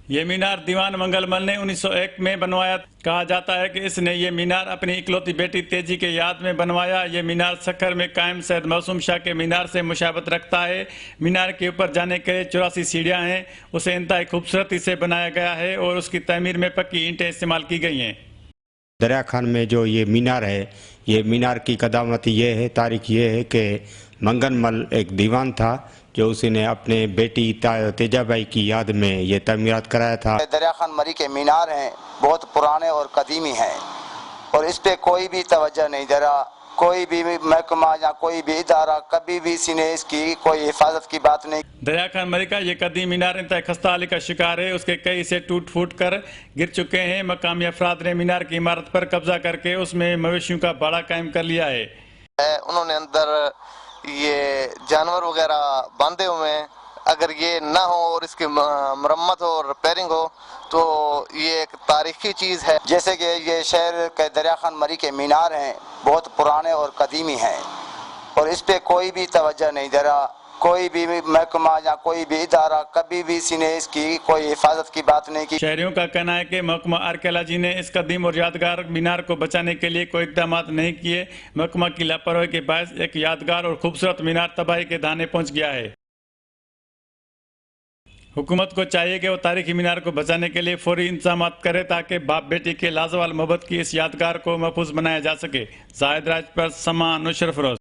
یہ مینار دیوان منگل مل نے 1901 میں بنوایا. کہا جاتا ہے کہ اس نے یہ مینار اپنی اکلوتی بیٹی تیجی کے یاد میں بنوایا. یہ مینار سکھر میں قائم سید معصوم شاہ کے مینار سے مشابہت رکھتا ہے. مینار کے اوپر جانے کے 84 سیڑھیاں ہیں. اسے انتہائی خوبصورتی سے بنایا گیا ہے اور اس کی تعمیر میں پکی اینٹیں استعمال کی گئی ہیں. دریا خان میں جو یہ مینار ہے، یہ مینار کی قدامت یہ ہے، تاریخ یہ ہے کہ منگل مل ایک دیوان تھا جو اس نے اپنے بیٹی تیجا بائی کی یاد میں یہ تعمیرات کرایا تھا. دریا خان مری کے مینار ہیں، بہت پرانے اور قدیمی ہیں اور اس پہ کوئی بھی توجہ نہیں دے رہا. کوئی بھی محکمہ یا کوئی بھی ادارہ کبھی بھی اس نے اس کی کوئی حفاظت کی بات نہیں. دریا خان مری کا یہ قدیم مینار انتہائی خستہ حالی کا شکار ہے. اس کے کئی حصے ٹوٹ پھوٹ کر گر چکے ہیں. مقامی افراد نے مینار کی عمارت پر قبضہ کر کے اس میں مویشیوں کا باڑہ قائم کر لیا ہے. انہوں نے اندر یہ جانور وغیرہ باندھے ہوئے ہیں. اگر یہ نہ ہو اور اس کی مرمت ہو اور ریپیرنگ ہو تو یہ ایک تاریخی چیز ہے. جیسے کہ یہ شہر کے دریا خان مری کے مینار ہیں، بہت پرانے اور قدیمی ہیں اور اس پہ کوئی بھی توجہ نہیں دے رہا. کوئی بھی محکمہ یا کوئی بھی ادارہ کبھی بھی اس نے اس کی کوئی حفاظت کی بات نہیں کی. شہریوں کا کہنا ہے کہ محکمہ آرکیالوجی نے اس قدیم اور یادگار مینار کو بچانے کے لیے کوئی اقدامات نہیں کیے. محکمہ کی لاپرواہی کے باعث ایک یادگار اور خوبصورت مینار تباہی کے دہانے پہنچ گیا ہے. حکومت کو چاہیے کہ وہ تاریخی مینار کو بچانے کے لیے فوری انتظامات کرے تاکہ باپ بیٹی کے لازوال محبت کی اس یادگار کو محفوظ بنایا جا سکے. زاہد راج پر سما نشر فروز.